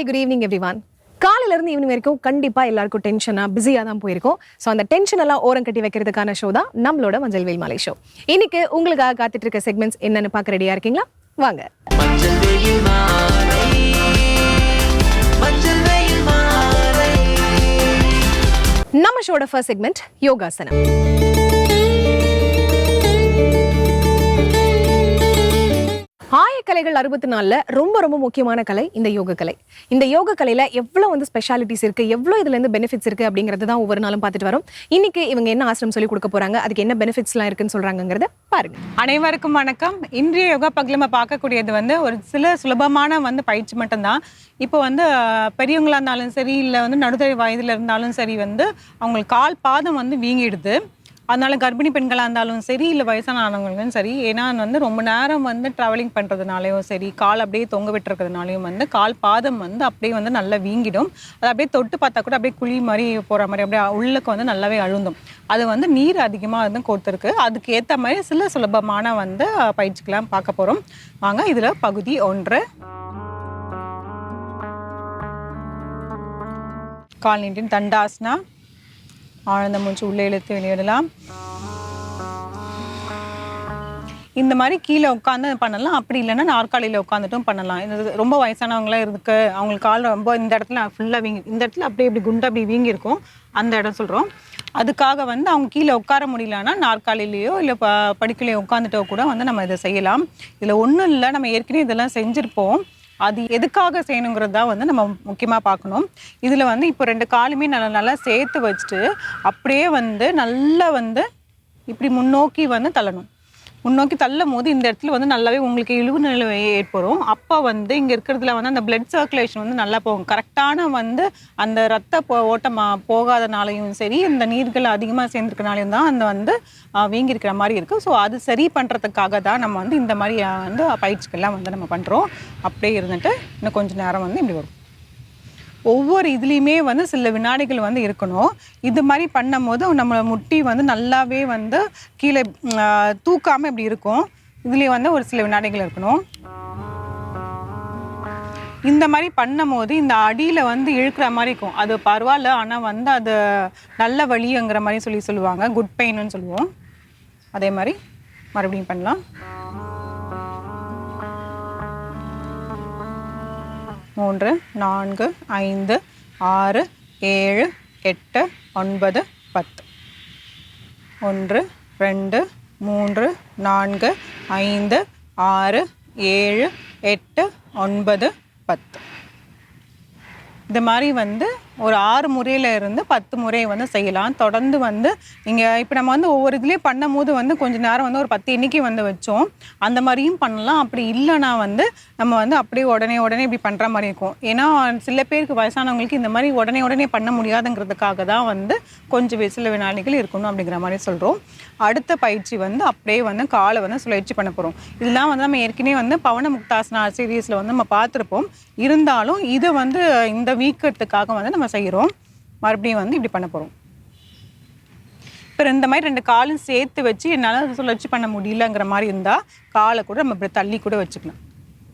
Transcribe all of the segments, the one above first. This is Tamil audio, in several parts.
Good evening everyone. காலையில இருந்து ஈவினிங் வரைக்கும் கண்டிப்பா எல்லாருக்கும் டென்ஷனா பிஸியா தான் போயிருக்கும். ஸோ அந்த டென்ஷன் எல்லாம் ஓரம் கட்டி வைக்கிறதுக்கான ஷோ தான் நம்மளோட மஞ்சள் வெயில் மாலை ஷோ. இன்னைக்கு உங்களுக்காக காத்துட்டு இருக்க செக்மெண்ட்ஸ் என்னன்னு பார்க்க ரெடியா இருக்கீங்களா? வாங்க. நம்ம ஷோட ஃபர்ஸ்ட் செக்மெண்ட் யோகாசனம். ஆயக்கலைகள் 64ல ரொம்ப ரொம்ப முக்கியமான கலை இந்த யோக கலை. இந்த யோக கலையில எவ்வளவு ஸ்பெஷாலிட்டிஸ் இருக்கு, எவ்வளவு இதுல இருந்து பெனிஃபிட்ஸ் இருக்கு அப்படிங்கறது தான் ஒவ்வொரு நாளும் பார்த்துட்டு வரோம். இன்னைக்கு இவங்க என்ன ஆசிரம் சொல்லி கொடுக்க போறாங்க, அதுக்கு என்ன பெனிஃபிட்ஸ் எல்லாம் இருக்குன்னு சொல்றாங்கிறத பாருங்க. அனைவருக்கும் வணக்கம். இன்றைய யோகா பகுதியில் பார்க்கக்கூடியது ஒரு சில சுலபமான பயிற்சி மட்டும்தான். இப்போ பெரியவங்களா இருந்தாலும் சரி, இல்லை நடுத்தர வயதுல இருந்தாலும் சரி, அவங்களுக்கு கால் பாதம் வீங்கிடுது. அதனால கர்ப்பிணி பெண்களாக இருந்தாலும் சரி, இல்லை வயசான ஆனவங்களுக்கும் சரி, ஏன்னா ரொம்ப நேரம் ட்ராவலிங் பண்ணுறதுனாலையும் சரி, கால் அப்படியே தொங்க விட்டுருக்கிறதுனாலையும் கால் பாதம் அப்படியே நல்லா வீங்கிடும். அது அப்படியே தொட்டு பார்த்தா கூட அப்படியே குழி மாதிரி போகிற மாதிரி அப்படியே உள்ளுக்கு நல்லாவே அழுந்தும். அது நீர் கொடுத்துருக்கு. அதுக்கு ஏற்ற மாதிரி சில சுலபமான பயிற்சிக்கெல்லாம் பார்க்க போகிறோம். வாங்க, இதில் பகுதி 1. கால் நீட்டின் தண்டாசனா. ஆழ்ந்த மூச்சு உள்ளே இழுத்து வெளியிடலாம். இந்த மாதிரி கீழே உட்காந்து பண்ணலாம், அப்படி இல்லைன்னா நாற்காலியில் உட்காந்துட்டும் பண்ணலாம். இது ரொம்ப வயசானவங்களாம் இருக்கு, அவங்களுக்கு கால் ரொம்ப இந்த இடத்துல ஃபுல்லாக வீங்கி, இந்த இடத்துல அப்படியே இப்படி குண்டு அப்படி வீங்கி இருக்கும், அந்த இடம் சொல்கிறோம். அதுக்காக அவங்க கீழே உட்கார முடியலன்னா நாற்காலிலேயோ இல்லை படுக்கையிலையோ உட்காந்துட்டோ கூட நம்ம இதை செய்யலாம். இதில் ஒன்றும் இல்லை, நம்ம ஏற்கனவே இதெல்லாம் செஞ்சுருப்போம். அது எதுக்காக செய்யணுங்கிறது தான் நம்ம முக்கியமாக பார்க்கணும். இதில் இப்போ 2 காலுமே நல்லா சேர்த்து வச்சுட்டு அப்படியே நல்லா இப்படி முன்னோக்கி தள்ளணும். முன்னோக்கி தள்ளும் போது இந்த இடத்துல நல்லாவே உங்களுக்கு இழிவு நிலை ஏற்படும். அப்போ இங்கே இருக்கிறதுல அந்த பிளட் சர்க்குலேஷன் நல்லா போகும். கரெக்டான அந்த ரத்த ஓட்டம் போகாதனாலையும் சரி, இந்த நீர்கள் அதிகமாக சேர்ந்துருக்கனாலையும் தான் அந்த வீங்கியிருக்கிற மாதிரி இருக்குது. ஸோ அது சரி பண்ணுறதுக்காக தான் நம்ம இந்த மாதிரி பயிற்சிகள்லாம் நம்ம பண்ணுறோம். அப்படியே இருந்துட்டு இன்னும் கொஞ்சம் நேரம் இப்படி வரும். ஒவ்வொரு இதுலேயுமே சில வினாடிகள் இருக்கணும். இது மாதிரி பண்ணும் போது நம்ம முட்டி நல்லாவே கீழே தூக்காமல் இப்படி இருக்கும். இதுலேயே ஒரு சில வினாடிகள் இருக்கணும். இந்த மாதிரி பண்ணும் போது இந்த அடியில் இழுக்கிற மாதிரி இருக்கும். அது பரவாயில்ல, ஆனால் அது நல்ல வலிங்கிற மாதிரி சொல்லுவாங்க. குட் பெயின்னு சொல்லுவோம். அதே மாதிரி மறுபடியும் பண்ணலாம். 3 4 5 6 7 8 9 10. 1 2 3 4 5 6 7 8 9 10. இந்த மாதிரி ஒரு 6 முறையில இருந்து 10 முறை செய்யலாம். தொடர்ந்து நீங்கள் இப்போ நம்ம ஒவ்வொரு இதுலேயே பண்ணும் போது கொஞ்சம் நேரம் ஒரு 10 எண்ணிக்கை வச்சோம். அந்த மாதிரியும் பண்ணலாம். அப்படி இல்லைனா நம்ம அப்படியே உடனே இப்படி பண்ணுற மாதிரி இருக்கும். ஏன்னா சில பேருக்கு வயசானவங்களுக்கு இந்த மாதிரி உடனே பண்ண முடியாதுங்கிறதுக்காக தான் கொஞ்சம் சில வினாடிகள் இருக்கணும் அப்படிங்கிற மாதிரி சொல்கிறோம். அடுத்த பயிற்சி அப்படியே காலை சுழற்சி பண்ண போகிறோம். இதெல்லாம் நம்ம ஏற்கனவே பவன முக்தாசனா சீரீஸில் நம்ம பார்த்துருப்போம். இருந்தாலும் இதை இந்த வீக்கத்துக்காக நம்ம செய்கிறோம். மறுபடியும் இப்படி பண்ண போகிறோம். இப்போ இந்த மாதிரி 2 காலும் சேர்த்து வச்சு என்னால் சுழற்சி பண்ண முடியலங்கிற மாதிரி இருந்தால் காலை கூட நம்ம இப்படி தள்ளி கூட வச்சுக்கலாம்.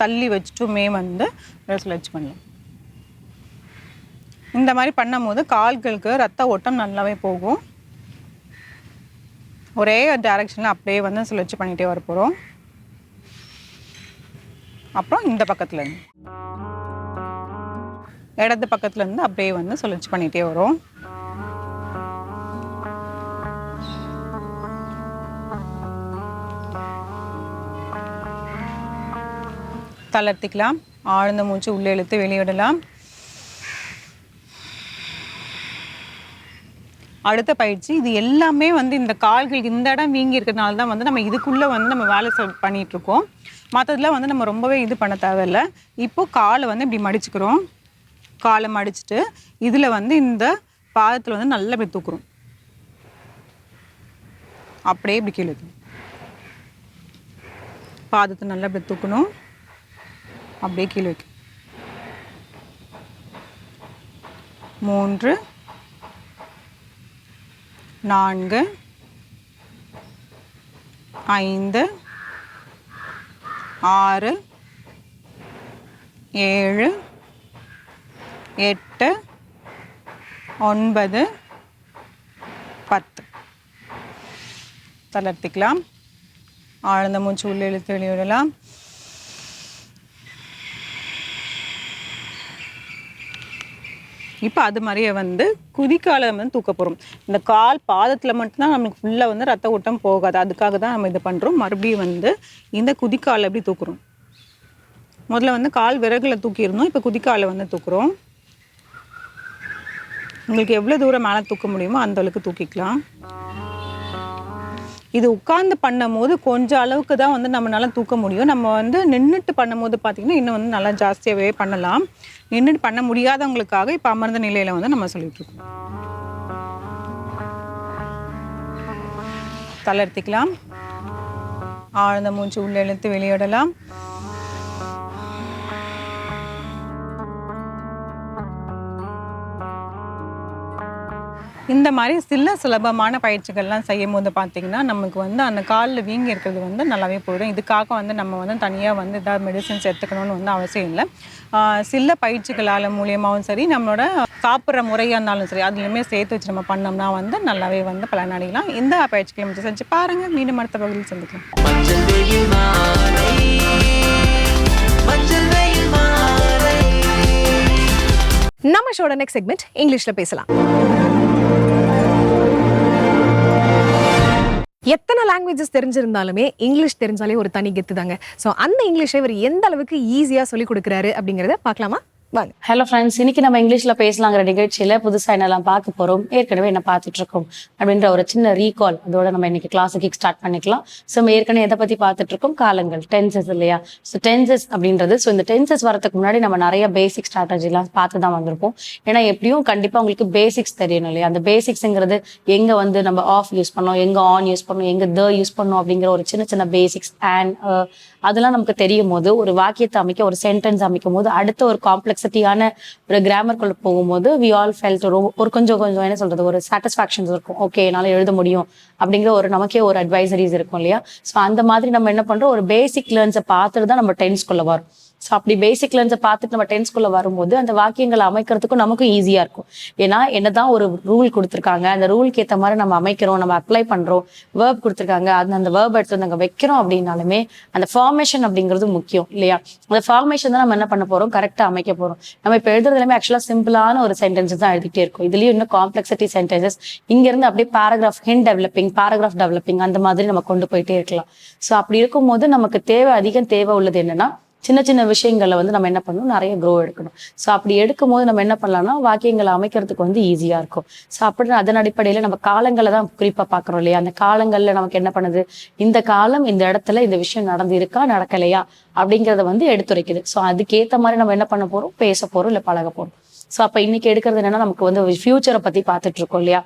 தள்ளி வச்சுட்டுமே சுழற்சி பண்ணலாம். இந்த மாதிரி பண்ணும் போது கால்களுக்கு ரத்த ஓட்டம் நல்லாவே போகும். ஒரே டைரக்ஷனில் அப்படியே சுழற்சி பண்ணிகிட்டே வர போகிறோம். அப்புறம் இந்த பக்கத்துலேருந்து இடது பக்கத்துலேருந்து அப்படியே சுழற்சி பண்ணிகிட்டே வரும். தளர்த்திக்கலாம். ஆழ்ந்த மூச்சு உள்ளே இழுத்து வெளியிடலாம். அடுத்த பயிற்சி இது எல்லாமே இந்த கால்களுக்கு இந்த இடம் வீங்கி இருக்கிறதுனால தான் நம்ம இதுக்குள்ளே நம்ம வேலை பண்ணிகிட்ருக்கோம். மற்றதுலாம் நம்ம ரொம்பவே இது பண்ண தேவையில்லை. இப்போது காலை இப்படி மடிச்சுக்கிறோம். காலை மடிச்சுட்டு இதில் இந்த பாதத்தில் நல்லா இப்படி தூக்குறோம். அப்படியே இப்படி கீழே பாதத்தை நல்லா இப்படி தூக்கணும். அப்படியே கீழே வைக்கும். 3 4 5 6 7 8 9 10. தளர்த்திக்கலாம். ஆழ்ந்த மூச்சு உள்ளே இழுத்து வெளியிடலாம். இப்போ அது மாதிரியே வந்து குதிக்காலை வந்து தூக்க போகிறோம். இந்த கால் பாதத்தில் மட்டும்தான் நமக்கு ஃபுல்லாக வந்து ரத்த ஓட்டம் போகாது. அதுக்காக தான் நம்ம இது பண்ணுறோம். மறுபடியும் வந்து இந்த குதிக்காலை எப்படி தூக்குறோம். முதல்ல வந்து கால் விறகுல தூக்கியிருந்தோம். இப்போ குதிக்காலை வந்து தூக்குறோம். உங்களுக்கு எவ்வளோ தூரம் மேலே தூக்க முடியுமோ அந்த அளவுக்கு தூக்கிக்கலாம். இது உட்கார்ந்து பண்ணும் போது கொஞ்சம் அளவுக்கு தான் வந்து நம்மளால தூக்க முடியும். நம்ம வந்து நின்றுட்டு பண்ணும்போது பார்த்திங்கன்னா இன்னும் வந்து நல்லா ஜாஸ்தியாகவே பண்ணலாம். நின்றுட்டு பண்ண முடியாதவங்களுக்காக இப்போ அமர்ந்த நிலையில் வந்து நம்ம சொல்லிகிட்ருக்கோம். தளர்த்திக்கலாம். ஆழ்ந்த மூச்சு உள்ளே இழுத்து வெளியிடலாம். இந்த மாதிரி சில சுலபமான பயிற்சிகள்லாம் செய்யும் போது பார்த்திங்கன்னா நமக்கு வந்து அந்த காலில் வீங்கி இருக்கிறது வந்து நல்லாவே போயிடும். இதுக்காக வந்து நம்ம வந்து தனியாக வந்து ஏதாவது மெடிசன்ஸ் எடுத்துக்கணும்னு வந்து அவசியம் இல்லை. சில பயிற்சிகளால் மூலியமாகவும் சரி, நம்மளோட சாப்பிட்ற முறையாக இருந்தாலும் சரி, அதுலையுமே சேர்த்து வச்சு நம்ம பண்ணோம்னா வந்து நல்லாவே வந்து பலனடையலாம். இந்த பயிற்சிகளை மட்டும் செஞ்சு பாருங்கள். மீண்டும் அடுத்த பகுதியில் சந்திக்கலாம். நம்ம ஷோட நெக்ஸ்ட் செக்மெண்ட் இங்கிலீஷ்ல பேசலாம். எத்தனை லாங்குவேஜஸ் தெரிஞ்சிருந்தாலுமே இங்கிலீஷ் தெரிஞ்சாலே ஒரு தனி கெத்து தாங்க. ஸோ அந்த இங்கிலீஷை இவர் எந்த அளவுக்கு ஈஸியாக சொல்லி கொடுக்குறாரு அப்படிங்கிறத பார்க்கலாமா? வாங்க. ஹலோ ஃப்ரெண்ட்ஸ், இன்னைக்கு நம்ம இங்கிலீஷ்ல பேசலாங்கிற நிகழ்ச்சியில புதுசா என்னெல்லாம் பார்க்க போறோம், ஏற்கனவே என்ன பார்த்துட்டு இருக்கோம் அப்படின்ற ஒரு சின்ன ரீகால் அதோட நம்ம இன்னைக்கு கிளாஸுக்கு ஸ்டார்ட் பண்ணிக்கலாம். ஸோ நம்ம ஏற்கனவே எதை பத்தி பார்த்துட்டு இருக்கோம், காலங்கள், டென்சஸ் இல்லையா. ஸோ டென்சஸ் அப்படின்றது, ஸோ இந்த டென்சஸ் வரதுக்கு முன்னாடி நம்ம நிறைய பேசிக் ஸ்ட்ராட்டஜிலாம் பார்த்து தான் வந்திருப்போம். ஏன்னா எப்படியும் கண்டிப்பா உங்களுக்கு பேசிக்ஸ் தெரியணும் இல்லையா. அந்த பேசிக்ஸ்ங்கிறது எங்க வந்து நம்ம ஆஃப் யூஸ் பண்ணோம், எங்க ஆன் யூஸ் பண்ணோம், எங்க த யூஸ் பண்ணோம் அப்படிங்கிற ஒரு சின்ன சின்ன பேசிக்ஸ் அண்ட் அதெல்லாம் நமக்கு தெரியும் போது ஒரு வாக்கியத்தை அமைக்க, ஒரு சென்டென்ஸ் அமைக்கும் போது அடுத்த ஒரு காம்ப்ளெக்சிட்டியான ஒரு கிராமர்க்குள்ள போகும்போது வி ஆல் ஃபெல்ட் ஒரு கொஞ்சம் என்ன சொல்றது, ஒரு சாட்டிஸ்ஃபேக்ஷன்ஸ் இருக்கும். ஓகே, என்னால் எழுத முடியும் அப்படிங்கிற ஒரு நமக்கே ஒரு அட்வைசரிஸ் இருக்கும் இல்லையா. ஸோ அந்த மாதிரி நம்ம என்ன பண்றோம், ஒரு பேசிக் லேர்ன்ஸை பார்த்துட்டு தான் நம்ம டென்ஸ்குள்ள வரும். ஸோ அப்படி பேசிக் லேர்ன்ஸை பார்த்துட்டு நம்ம டென்ஸ்குள்ள வரும்போது அந்த வாக்கியங்களை அமைக்கிறதுக்கும் நமக்கும் ஈஸியா இருக்கும். ஏன்னா என்னதான் ஒரு ரூல் கொடுத்துருக்காங்க, அந்த ரூலுக்கு ஏற்ற மாதிரி நம்ம அமைக்கிறோம், நம்ம அப்ளை பண்றோம். வேர்ப் கொடுத்துருக்காங்க, அந்த வேர்ப் எடுத்து நாங்கள் வைக்கிறோம் அப்படின்னாலுமே அந்த ஃபார்மேஷன் அப்படிங்கிறது முக்கியம் இல்லையா. அந்த ஃபார்மேஷன் தான் நம்ம என்ன பண்ண போறோம், கரெக்டாக அமைக்க போறோம். நம்ம இப்போ எழுதுறது எல்லாமே ஆக்சுவலாக சிம்பிளான ஒரு சென்டென்சஸ் தான் எழுதிட்டே இருக்கும். இதுலயும் இன்னும் காம்ப்ளெக்சிட்டி சென்டென்சஸ் இங்கிருந்து அப்படியே ஹிண்ட் டெவலப்பிங், பேராகிராஃப் டெவலப்பிங் அந்த மாதிரி நம்ம கொண்டு போயிட்டே இருக்கலாம். ஸோ அப்படி இருக்கும்போது நமக்கு அதிகம் தேவை உள்ளது என்னன்னா, சின்ன சின்ன விஷயங்களை வந்து நம்ம என்ன பண்ணணும், நிறைய க்ரோ எடுக்கணும். ஸோ அப்படி எடுக்கும் போது நம்ம என்ன பண்ணலாம்னா வாக்கியங்களை அமைக்கிறதுக்கு வந்து ஈஸியா இருக்கும். ஸோ அப்படி அதன் அடிப்படையில நம்ம காலங்களை தான் குறிப்பா பாக்குறோம் இல்லையா. அந்த காலங்கள்ல நமக்கு என்ன பண்ணுது, இந்த காலம் இந்த இடத்துல இந்த விஷயம் நடந்து இருக்கா நடக்கலையா அப்படிங்கிறத வந்து எடுத்துரைக்குது. ஸோ அதுக்கேற்ற மாதிரி நம்ம என்ன பண்ண போறோம், பேச போறோம், இல்லை பழக போறோம். ஸோ அப்ப இன்னைக்கு எடுக்கிறது என்னன்னா, நமக்கு வந்து ஃபியூச்சரை பத்தி பார்த்துட்டு இருக்கோம் இல்லையா.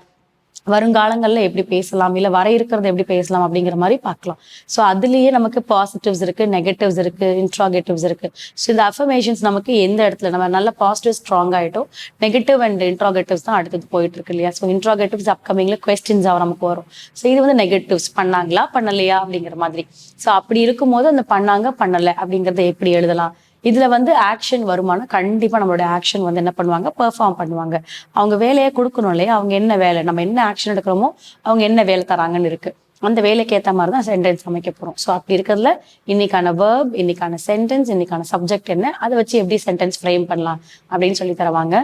வருங்காலங்கள்ல எப்படி பேசலாம், இல்லை வர இருக்கிறத எப்படி பேசலாம் அப்படிங்கிற மாதிரி பார்க்கலாம். ஸோ அதுலேயே நமக்கு பாசிட்டிவ்ஸ் இருக்கு, நெகட்டிவ்ஸ் இருக்கு, இன்ட்ராகேட்டிவ்ஸ் இருக்கு. ஸோ இந்த அஃபர்மேஷன்ஸ் நமக்கு எந்த இடத்துல நம்ம நல்ல பாசிட்டிவ் ஸ்ட்ராங் ஆகிட்டோம், நெகட்டிவ் அண்ட் இன்ட்ராகேட்டிவ்ஸ் தான் அடுத்தது போயிட்டு இருக்கு இல்லையா. ஸோ இன்ட்ராகேட்டிவ்ஸ் அப்கமிங்ல கொஸ்டின்ஸாக நமக்கு வரும். ஸோ இது வந்து நெகட்டிவ்ஸ், பண்ணாங்களா பண்ணலையா அப்படிங்கிற மாதிரி. ஸோ அப்படி இருக்கும்போது அந்த பண்ணாங்க பண்ணலை அப்படிங்கிறத எப்படி எழுதலாம். இதுல வந்து ஆக்ஷன் வருமானா கண்டிப்பா நம்மளோட ஆக்ஷன் வந்து என்ன பண்ணுவாங்க, பெர்ஃபார்ம் பண்ணுவாங்க. அவங்க வேலையை கொடுக்கணும் இல்லையா. அவங்க என்ன வேலை, நம்ம என்ன ஆக்ஷன் எடுக்கிறோமோ அவங்க என்ன வேலை தராங்கன்னு இருக்கு. அந்த வேலைக்கு ஏற்ற மாதிரி தான் சென்டென்ஸ் அமைக்க போறோம். ஸோ அப்படி இருக்கிறதுல இன்னைக்கான வேர்ப், இன்னைக்கான சென்டென்ஸ், இன்னைக்கான சப்ஜெக்ட் என்ன, அதை வச்சு எப்படி சென்டென்ஸ் ஃப்ரேம் பண்ணலாம் அப்படின்னு சொல்லி தருவாங்க.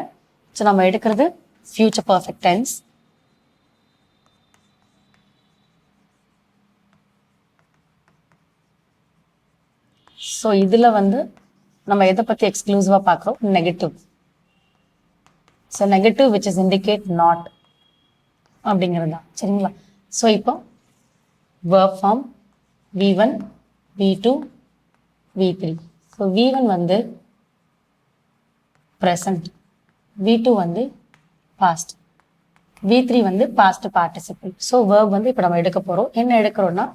ஸோ நம்ம எடுக்கிறது ஃபியூச்சர் பர்ஃபெக்ட் டென்ஸ். ஸோ இதுல வந்து நம்ம எதை பத்தி எக்ஸ்க்ளூசிவா பார்க்குறோம், negative. So negative which is indicate not அப்படிங்கிறது தான் சரிங்களா. ஸோ இப்போ verb form V1, V2, V3. So V1 வந்து present, V2 வந்து past, V3 வந்து past participle. ஸோ verb வந்து இப்போ நம்ம எடுக்க போறோம். என்ன எடுக்கிறோம்னா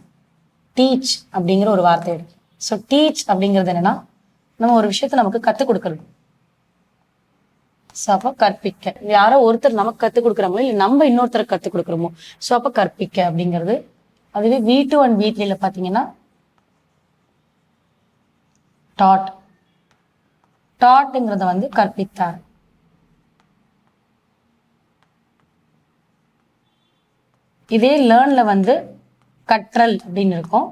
டீச் அப்படிங்கிற ஒரு வார்த்தை எடுக்கும். ஸோ டீச் அப்படிங்கிறது என்னன்னா, நம்ம ஒரு விஷயத்த நமக்கு கற்றுக் கொடுக்கறது. ஸோ அப்போ கற்பிக்க, யாரோ ஒருத்தர் நமக்கு கற்றுக் கொடுக்குறாங்களோ இல்லை நம்ம இன்னொருத்தருக்கு கற்றுக் கொடுக்குறோமோ, ஸோ அப்போ கற்பிக்க அப்படிங்கிறது. அதுவே V2 அண்ட் V3ல பார்த்தீங்கன்னா டாட், டாட்ங்கிறத வந்து கற்பித்தார். இதே லேர்ன்ல வந்து கற்றல் அப்படின்னு இருக்கும்.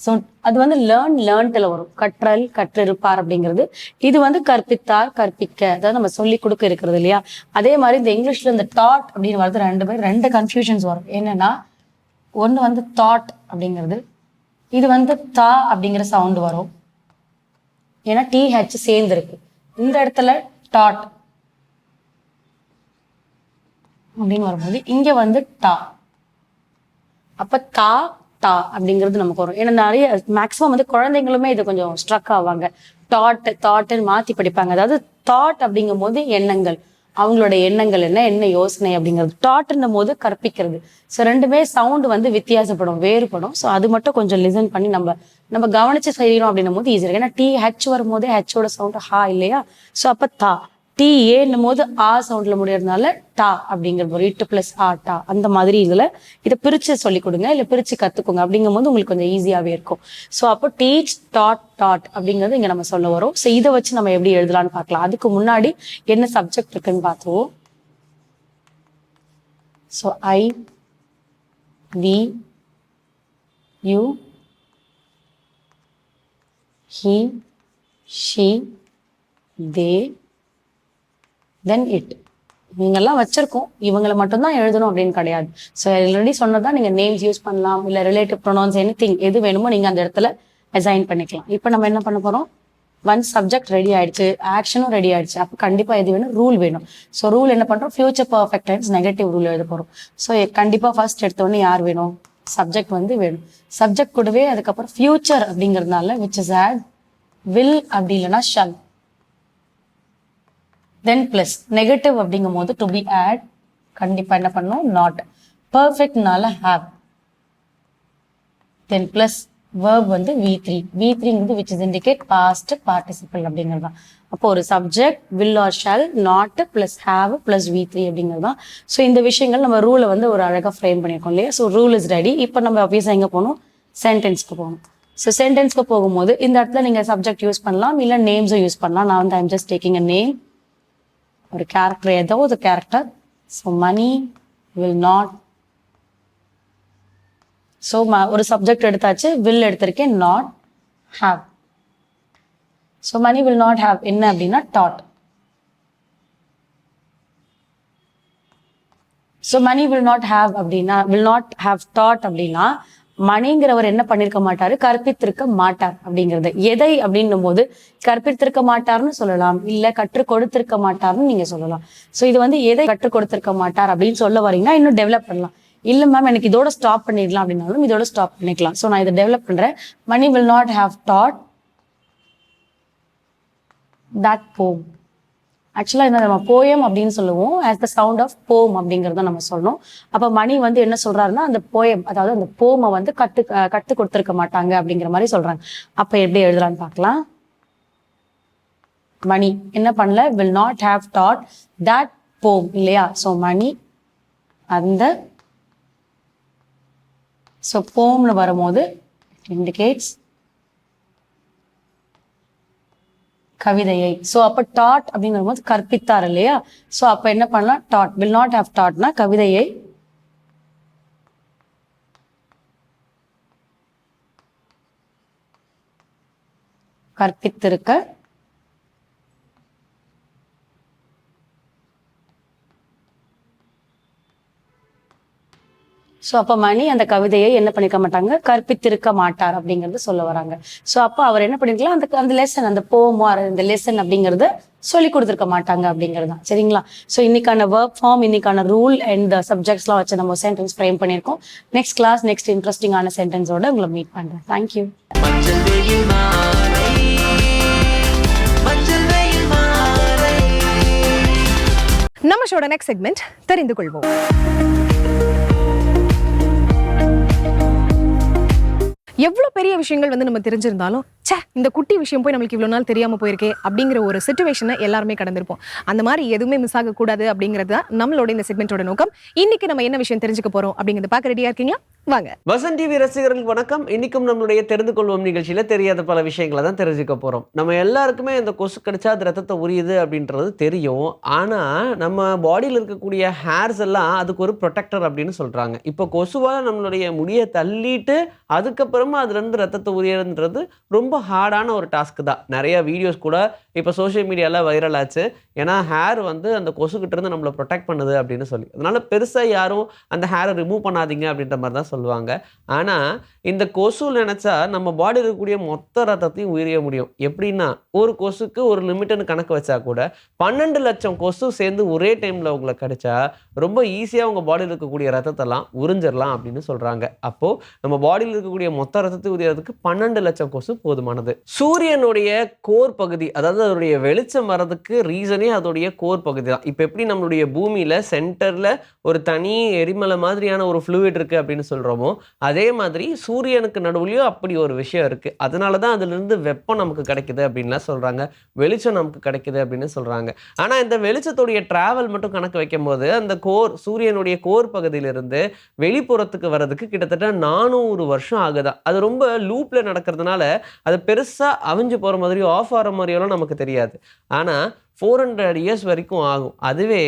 ஸோ அது வந்து லேர்ன்ல வரும். கற்றல், கற்றிருப்பார் அப்படிங்கிறது. இது வந்து கற்பித்தார், கற்பிக்க, அதாவது நம்ம சொல்லி கொடுக்க இருக்கிறது இல்லையா. அதே மாதிரி இந்த இங்கிலீஷ்ல இந்த டாட் அப்படின்னு வரது ரெண்டு கன்ஃபியூஷன்ஸ் வரும். என்னன்னா ஒன்று வந்து தாட் அப்படிங்கிறது, இது வந்து தா அப்படிங்கிற சவுண்ட் வரும். ஏன்னா TH சேர்ந்து இருக்கு. இந்த இடத்துல டாட் அப்படின்னு வரும்போது இங்க வந்து டா. அப்ப தா டா அப்படிங்கிறது நமக்கு வரும். ஏன்னா நிறைய மேக்சிமம் வந்து குழந்தைங்களுமே இது கொஞ்சம் ஸ்ட்ரக் ஆவாங்க. தாட்டுன்னு மாத்தி படிப்பாங்க. அதாவது தாட் அப்படிங்கும் போது எண்ணங்கள், அவங்களோட எண்ணங்கள் என்ன யோசனை அப்படிங்கிறது. டாட்ன்னும் போது கற்பிக்கிறது. ஸோ ரெண்டுமே சவுண்டு வந்து வித்தியாசப்படும், வேறுபடும். ஸோ அது மட்டும் கொஞ்சம் லிசன் பண்ணி நம்ம கவனிச்சு செய்யணும் அப்படின்னும் போது ஈஸியாக. ஏன்னா TH வரும்போதே ஹெச்சோட சவுண்டு ஹா இல்லையா. ஸோ அப்போ தா. TAன்னும் போது ஆ சவுண்ட்ல முடியறதுனால டா அப்படிங்கிறது ஒரு 8 + ஆ டா. அந்த மாதிரி இதை பிரிச்சு சொல்லி கொடுங்க, இல்லை பிரிச்சு கத்துக்கோங்க. அப்படிங்கும் போது உங்களுக்கு கொஞ்சம் ஈஸியாவே இருக்கும். ஸோ அப்போ டீச் டாட் அப்படிங்கிறது இங்க நம்ம சொல்ல வரோம். ஸோ இதை வச்சு நம்ம எப்படி எழுதலாம்னு பார்க்கலாம். அதுக்கு முன்னாடி என்ன சப்ஜெக்ட் இருக்குன்னு பார்த்துருவோம். So I, we, you, he, she, they, then it. நீங்கெல்லாம் வச்சிருக்கோம், இவங்களை மட்டும்தான் எழுதணும் அப்படின்னு கிடையாது. ஸோ ஆல்ரெடி சொன்னதான் நீங்க நேம்ஸ் யூஸ் பண்ணலாம், இல்லை ரிலேட்டிவ் ப்ரொனவுன்ஸ் எனிதிங் எது வேணுமோ நீங்க அந்த இடத்துல அசைன் பண்ணிக்கலாம். இப்போ நம்ம என்ன பண்ண போறோம், ஒன் சப்ஜெக்ட் ரெடி ஆயிடுச்சு, ஆக்ஷனும் ரெடி ஆயிடுச்சு. அப்போ கண்டிப்பா எது வேணும், ரூல் வேணும். ஸோ ரூல் என்ன பண்றோம், future perfect tense negative rule எழுத போறோம். ஸோ கண்டிப்பா ஃபர்ஸ்ட் எடுத்தோடனே யார் வேணும், சப்ஜெக்ட் வந்து வேணும். சப்ஜெக்ட் கூடவே அதுக்கப்புறம் ஃபியூச்சர் அப்படிங்கிறதுனால விச் இஸ் ஆட் வில், அப்படி இல்லைன்னா ஷல். தென் பிளஸ் நெகட்டிவ் அப்படிங்கும் போது டு பி ஆட் கண்டிப்பா என்ன பண்ணணும், நாட். பர்ஃபெக்ட்னால ஹாவ். தென் பிளஸ் verb வந்து V3. V3ங்கிறது which is indicate past participle அப்படிங்கிறது தான். அப்போ ஒரு subject will or shall, not plus have plus V3 அப்படிங்கிறது தான். ஸோ இந்த விஷயங்கள் நம்ம ரூலை வந்து ஒரு அழகாக ஃப்ரேம் பண்ணியிருக்கோம் இல்லையா. So rule is ready. இப்போ நம்ம ஆப்வியஸாக எங்கே போகணும், சென்டென்ஸ்க்கு போகணும். ஸோ சென்டென்ஸ்க்கு போகும்போது இந்த இடத்துல நீங்கள் சப்ஜெக்ட் யூஸ் பண்ணலாம், இல்லை நேம்ஸும் யூஸ் பண்ணலாம். நான் வந்து I'm just taking a name, ஒரு கேரக்டர், ஏதோ ஒரு character. So Mani will not. So ஒரு சப்ஜெக்ட் எடுத்தாச்சு, வில் எடுத்திருக்கேன், not have. So Mani will not have என்ன அப்படின்னா that. So Mani will not have அப்படின்னா, வில் நாட் ஹாவ் டாட் அப்படின்னா மணிங்கிறவர் என்ன பண்ணிருக்க மாட்டாரு, கற்பித்திருக்க மாட்டார் அப்படிங்கிறது. எதை அப்படின்னும் போது கற்பித்திருக்க மாட்டார்னு சொல்லலாம், இல்ல கற்றுக் கொடுத்திருக்க மாட்டார்னு நீங்க சொல்லலாம். ஸோ இது வந்து எதை கற்றுக் கொடுத்திருக்க மாட்டார் அப்படின்னு சொல்ல வரீங்கன்னா இன்னும் டெவலப் பண்ணலாம். இல்ல மேம் எனக்கு இதோட ஸ்டாப் பண்ணிடலாம் அப்படின்னாலும் இதோட ஸ்டாப் பண்ணிக்கலாம். ஸோ நான் இதை டெவலப் பண்றேன். Mani will not have that that form. ஆக்சுவலா என்ன நம்ம போயம் அப்படின்னு சொல்லுவோம், ஆஸ் த சவுண்ட் ஆஃப் போம் அப்படிங்கிறத நம்ம சொல்லணும். அப்ப மணி வந்து என்ன சொல்றாருன்னா அந்த போயம், அதாவது அந்த போமை வந்து கத்து கொடுத்திருக்க மாட்டாங்க அப்படிங்கிற மாதிரி சொல்றாங்க. அப்ப எப்படி எழுதலான்னு பார்க்கலாம். மணி என்ன பண்ணல, will not have that that போம் இல்லையா. ஸோ மணி அந்த, ஸோ போம்னு வரும்போது இண்டிகேட்ஸ் கவிதையை. ஸோ அப்போ டாட் அப்படின்னு வரும்போது கற்பித்தார் இல்லையா. ஸோ அப்போ என்ன பண்ணலாம், டாட் வில் நாட் ஹாவ் டாட்னா கவிதையை கற்பித்திருக்க ஸோ அப்போ மணி அந்த கவிதையை என்ன பண்ணிக்க மாட்டாங்க, கற்பித்திருக்க மாட்டார் அப்படிங்கிறது சொல்ல வராங்க. ஸோ அப்போ அவர் என்ன பண்ணிருக்கலாம், அந்த லெசன், அந்த போமோ அந்த லெசன் அப்படிங்கிறத சொல்லி கொடுத்துருக்க மாட்டாங்க அப்படிங்கிறது தான். சரிங்களா. ஸோ இன்னைக்கான ஒர்க் ஃபார்ம், இன்னைக்கான ரூல் அண்ட் சப்ஜெக்ட்ஸ்லாம் வச்சு நம்ம சென்டென்ஸ் ஃப்ரேம் பண்ணியிருக்கோம். நெக்ஸ்ட் கிளாஸ் நெக்ஸ்ட் இன்ட்ரெஸ்டிங்கான சென்டென்ஸோட உங்களை மீட் பண்ணுறேன். தேங்க்யூ. நம்ம ஷோட நெக்ஸ்ட் செக்மெண்ட் தெரிந்து கொள்வோம். எவ்வளவு பெரிய விஷயங்கள் வந்து நம்ம தெரிஞ்சிருந்தாலும் ச்சே இந்த குட்டி விஷயம் போய் நம்மளுக்கு இவ்வளோ நாள் தெரியாமல் போயிருக்கே அப்படிங்கிற ஒரு சுச்சுவேஷனை எல்லாருமே கடந்திருப்போம். அந்த மாதிரி எதுவுமே மிஸ் ஆகக்கூடாது அப்படிங்கிறது தான் நம்மளோட இந்த செக்மெண்ட்டோட நோக்கம். இன்னைக்கு நம்ம என்ன விஷயம் தெரிஞ்சுக்க போறோம் அப்படிங்கிறத பார்க்க ரெடியா இருக்கீங்களா? வாங்க. வசன் டிவி ரசிகர்களுக்கு வணக்கம். இன்னைக்கும் நம்மளுடைய தெரிந்து கொள்வோம் நிகழ்ச்சியில தெரியாத பல விஷயங்களை தான் தெரிஞ்சுக்க போறோம். நம்ம எல்லாருக்குமே இந்த கொசு கடிச்சா அது ரத்தத்தை உரியுது அப்படின்றது தெரியும். ஆனா நம்ம பாடியில் இருக்கக்கூடிய ஹேர்ஸ் எல்லாம் அதுக்கு ஒரு ப்ரொடெக்டர் அப்படின்னு சொல்றாங்க. இப்போ கொசுவால நம்மளுடைய முடியை தள்ளிட்டு அதுக்கப்புறமா அதுல இருந்து ரத்தத்தை உரியன்றது ரொம்ப ஹார்டான ஒரு டாஸ்க் தான். நிறைய வீடியோஸ் கூட இப்போ சோஷியல் மீடியால வைரல் ஆச்சு. ஏன்னா ஹேர் வந்து அந்த கொசுக்கிட்ட இருந்து நம்மளை ப்ரொடெக்ட் பண்ணுது அப்படின்னு சொல்லி, அதனால பெருசா யாரும் அந்த ஹேரை ரிமூவ் பண்ணாதீங்க அப்படின்ற மாதிரி தான் சொல்லுவாங்க. ஆனா இந்த கொசு நினைச்சா நம்ம பாடியில் இருக்கக்கூடிய மொத்த ரத்தத்தையும் உயிரிய முடியும். எப்படின்னா ஒரு கொசுக்கு ஒரு லிமிட்னு கணக்கு வச்சா கூட 12 லட்சம் கொசு சேர்ந்து ஒரே டைம்ல உங்களை கடிச்சா ரொம்ப ஈஸியா உங்க பாடியில் இருக்கக்கூடிய ரத்தத்தெல்லாம் உறிஞ்சிடலாம் அப்படின்னு சொல்றாங்க. அப்போ நம்ம பாடியில் இருக்கக்கூடிய மொத்த ரத்தத்தை உரியறதுக்கு 12 லட்சம் கொசு போதுமானது. சூரியனுடைய கோர் பகுதி, அதாவது அதோடைய வெளிச்சம் வர்றதுக்கு ரீசனே அதோடைய கோர் பகுதி தான். இப்போ எப்படி நம்மளுடைய பூமியில சென்டர்ல ஒரு தனி எரிமலை மாதிரியான ஒரு ஃப்ளூயிட் இருக்கு அப்படின்னு சொல்றோமோ, அதே மாதிரி சூரியனுக்கு நடுவுலையும் அப்படி ஒரு விஷயம் இருக்கு. அதனால தான் அதுல இருந்து வெப்பம் நமக்கு கிடைக்குது அப்படின்லாம் சொல்றாங்க, வெளிச்சம் நமக்கு கிடைக்குது அப்படின்னு சொல்றாங்க. ஆனா இந்த வெளிச்சத்துடைய டிராவல் மட்டும் கணக்கு வைக்கும் போது அந்த கோர், சூரியனுடைய கோர் பகுதியிலிருந்து வெளிப்புறத்துக்கு வர்றதுக்கு கிட்டத்தட்ட 400 வருஷம் ஆகுதான். அது ரொம்ப லூப்ல நடக்கிறதுனால அது பெருசா அவிஞ்சு போற மாதிரியோ ஆஃப் ஆகிற மாதிரியெல்லாம் நமக்கு தெரியாது. ஆனா 400 இயர்ஸ் வரைக்கும் ஆகும். அதுவே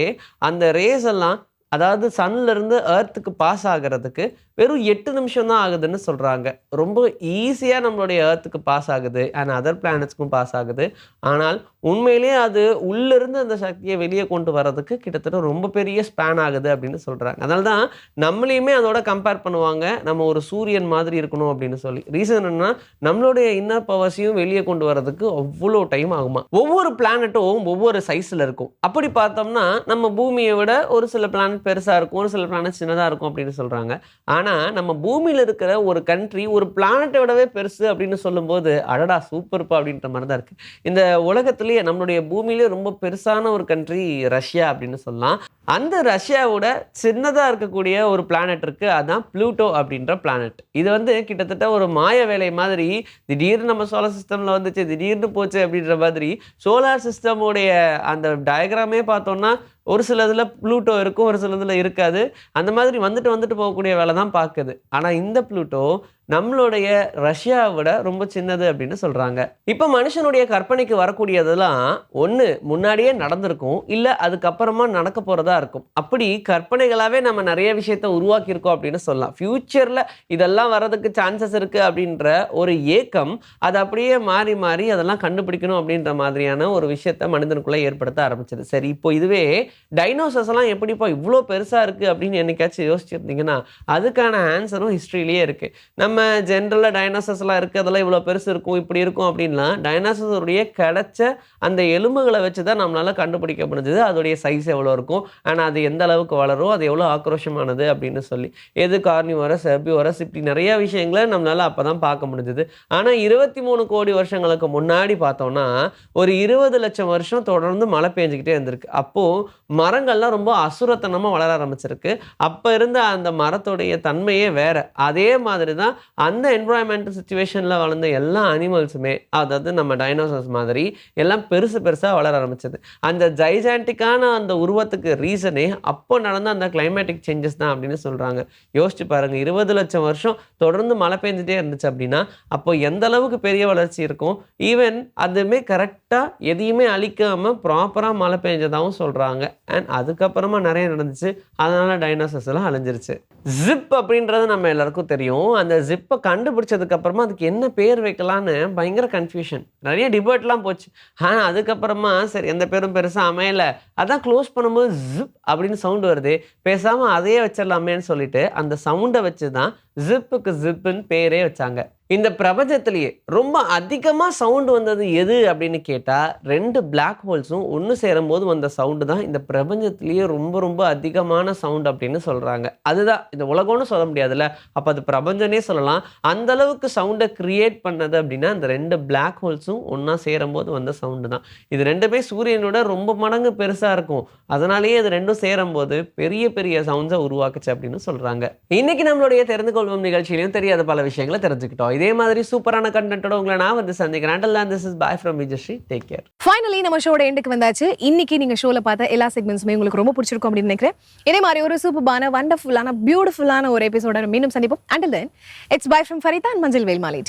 அந்த ரேஸ் எல்லாம், அதாவது சன்ல இருந்து எர்த்துக்கு பாஸ் ஆகிறதுக்கு வெறும் 8 நிமிஷம் தான் ஆகுதுன்னு சொல்றாங்க. ரொம்ப ஈஸியா நம்மளுடைய எர்த்துக்கு பாஸ் ஆகுது அண்ட் அதர் பிளானட்ஸ்க்கும் பாஸ் ஆகுது. ஆனால் உண்மையிலேயே அது உள்ள இருந்து அந்த சக்தியை வெளியே கொண்டு வர்றதுக்கு கிட்டத்தட்ட ரொம்ப பெரிய ஸ்பேன் ஆகுது அப்படின்னு சொல்றாங்க. அதனால தான் நம்மளையுமே அதோட கம்பேர் பண்ணுவாங்க, நம்ம ஒரு சூரியன் மாதிரி இருக்கணும் அப்படின்னு சொல்லி. ரீசன் என்னன்னா நம்மளுடைய இன்னர் பவர்ஸையும் வெளியே கொண்டு வர்றதுக்கு அவ்வளோ டைம் ஆகுமா. ஒவ்வொரு பிளானட்டும் ஒவ்வொரு சைஸ்ல இருக்கும். அப்படி பார்த்தோம்னா நம்ம பூமியை விட ஒரு சில பிளானட் பெருசா இருக்கும், ஒரு சில பிளானட் சின்னதா இருக்கும் அப்படின்னு சொல்றாங்க. ஆனா நம்ம பூமியில இருக்கிற ஒரு கண்ட்ரி ஒரு பிளானட்டை விடவே பெருசு அப்படின்னு சொல்லும்போது அடடா சூப்பர்ப்பா அப்படின்ற மாதிரி தான் இருக்கு. இந்த உலகத்திலேயே நம்மளுடைய பூமியிலே ரொம்ப பெருசான ஒரு கண்ட்ரி ரஷ்யா அப்படின்னு சொல்லலாம். அந்த ரஷ்யாவோட சின்னதா இருக்கக்கூடிய ஒரு பிளானட் இருக்கு, அதான் ப்ளூட்டோ அப்படின்ற பிளானட். இது வந்து கிட்டத்தட்ட ஒரு மாய வேலை மாதிரி, திடீர்னு நம்ம சோலார் சிஸ்டம்ல வந்துச்சு, திடீர்னு போச்சு அப்படின்ற மாதிரி. சோலார் சிஸ்டமுடைய அந்த டயக்ராமே பார்த்தோம்னா ஒரு சில இதில் ப்ளூட்டோ இருக்கும், ஒரு சில இதில் இருக்காது. அந்த மாதிரி வந்துட்டு வந்துட்டு போகக்கூடிய வேலை தான் பார்க்குது. ஆனால் இந்த ப்ளூட்டோ நம்மளுடைய ரஷ்யாவை விட ரொம்ப சின்னது அப்படின்னு சொல்கிறாங்க. இப்போ மனுஷனுடைய கற்பனைக்கு வரக்கூடியதெல்லாம் ஒன்று முன்னாடியே நடந்திருக்கும், இல்லை அதுக்கப்புறமா நடக்க போகிறதா இருக்கும். அப்படி கற்பனைகளாகவே நம்ம நிறைய விஷயத்த உருவாக்கியிருக்கோம் அப்படின்னு சொல்லலாம். ஃப்யூச்சரில் இதெல்லாம் வர்றதுக்கு சான்சஸ் இருக்குது அப்படின்ற ஒரு ஏக்கம் அது அப்படியே மாறி மாறி அதெல்லாம் கண்டுபிடிக்கணும் அப்படின்ற மாதிரியான ஒரு விஷயத்த மனிதனுக்குள்ளே ஏற்படுத்த ஆரம்பிச்சது. சரி, இப்போ இதுவே டைனோசர்ஸ் எல்லாம் எப்படிப்பா இவ்வளோ பெருசாக இருக்குது அப்படின்னு என்னைக்காச்சும் யோசிச்சிருந்தீங்கன்னா அதுக்கான ஆன்சரும் ஹிஸ்ட்ரியிலேயே இருக்குது. நம்ம ஜென்ரலாக டைனோசர்ஸ்லாம் இருக்குது, அதெல்லாம் இவ்வளோ பெருசு இருக்கும், இப்படி இருக்கும் அப்படின்லாம் டைனோசருடைய கிடைச்ச அந்த எலும்புகளை வச்சு தான் நம்மளால் கண்டுபிடிக்க முடிஞ்சது அதோடைய சைஸ் எவ்வளோ இருக்கும், ஆனால் அது எந்த அளவுக்கு வளரும், அது எவ்வளோ ஆக்ரோஷமானது அப்படின்னு சொல்லி. எது கார்னிவரஸ், ஹெர்பிவரஸ், இப்படி நிறைய விஷயங்களை நம்மளால் அப்போ தான் பார்க்க முடிஞ்சது. ஆனால் 23 கோடி வருஷங்களுக்கு முன்னாடி பார்த்தோம்னா ஒரு 20 லட்சம் வருஷம் தொடர்ந்து மழை பெஞ்சிக்கிட்டே இருந்திருக்கு. அப்போது மரங்கள்லாம் ரொம்ப அசுரத்தனமாக வளர ஆரம்பிச்சிருக்கு. அப்போ இருந்த அந்த மரத்துடைய தன்மையே வேற. அதே மாதிரி தான் அந்த என்வரான்மெண்டல் சிச்சுவேஷனில் வளர்ந்த எல்லா அனிமல்ஸுமே, அதாவது நம்ம டைனோசர்ஸ் மாதிரி எல்லாம் பெருசு பெருசாக வளர ஆரம்பிச்சது. அந்த ஜைஜான்டிக்கான அந்த உருவத்துக்கு ரீசனே அப்போ நடந்த அந்த கிளைமேட்டிக் சேஞ்சஸ் தான் அப்படின்னு சொல்கிறாங்க. யோசிச்சு பாருங்கள், 20 லட்சம் வருஷம் தொடர்ந்து மழை பெஞ்சிட்டே இருந்துச்சு அப்படின்னா அப்போ எந்த அளவுக்கு பெரிய வளர்ச்சி இருக்கும். ஈவன் அதுவுமே கரெக்டாக எதையுமே அழிக்காமல் ப்ராப்பராக மழை பெஞ்சதாகவும் சொல்கிறாங்க. அண்ட் அதுக்கப்புறமா நிறைய நடந்துச்சு, அதனால டைனோசர்ஸ் எல்லாம் அழிஞ்சிருச்சு. ஜிப் அப்படின்றது நம்ம எல்லாருக்கும் தெரியும். அந்த ஜிப்பை கண்டுபிடிச்சதுக்கு அப்புறமா அதுக்கு என்ன பேர் வைக்கலான்னு பயங்கர கன்ஃபியூஷன், நிறைய டிபேட்லாம் போச்சு. ஆனால் அதுக்கப்புறமா சரி எந்த பேரும் பெருசாக அமையலை, அதான் க்ளோஸ் பண்ணும்போது ஜிப் அப்படின்னு சவுண்டு வருது, பேசாமல் அதையே வச்சிடலாமேன்னு சொல்லிட்டு அந்த சவுண்டை வச்சு தான் ஜிப்புக்கு ஜிப்புன்னு பேரே வச்சாங்க. இந்த பிரபஞ்சத்திலேயே ரொம்ப அதிகமாக சவுண்டு வந்தது எது அப்படின்னு கேட்டால் 2 பிளாக் ஹோல்ஸும் ஒன்று சேரும்போது வந்த சவுண்டு தான் இந்த பிரபஞ்சத்திலேயே ரொம்ப ரொம்ப அதிகமான சவுண்ட் அப்படின்னு சொல்கிறாங்க. அதுதான் இந்த உலகம்னு சொல்ல முடியாதுல்ல, அப்போ அது பிரபஞ்சனே சொல்லலாம். அந்த அளவுக்கு சவுண்டை கிரியேட் பண்ணது அப்படின்னா இந்த 2 பிளாக் ஹோல்ஸும் ஒன்றா சேரும்போது வந்த சவுண்டு தான். இது ரெண்டுமே சூரியனோட ரொம்ப மடங்கு பெருசாக இருக்கும். அதனாலேயே இது ரெண்டும் சேரும்போது பெரிய பெரிய சவுண்ட்ஸை உருவாக்குச்சு அப்படின்னு சொல்கிறாங்க. இன்னைக்கு நம்மளுடைய தெரிந்து கொள்வோம் நிகழ்ச்சியிலையும் தெரியாத பல விஷயங்களை தெரிஞ்சுக்கிட்டோம். இதே மாதிரி சூப்பரான கண்டென்ட்டோட உங்களை நான் வந்து சந்திக்கிறேன். Until then, this is bye from Vijayashree. Take care. Finally நம்ம ஷோட எண்டுக்கு வந்தாச்சு. இன்னைக்கு நீங்க ஷோல பார்த்த எல்லா செக்மெண்ட்ஸுமே உங்களுக்கு ரொம்ப பிடிச்சிருக்கும் அப்படின்னு நினைக்கிறேன். இதே மாதிரி ஒரு சூப்பரான வண்டர்ஃபுல்லான பியூட்டிஃபுல்லான ஒரு எபிசோட மீண்டும் சந்திப்போம். Until then, it's bye from Farita and Manjil Velmali.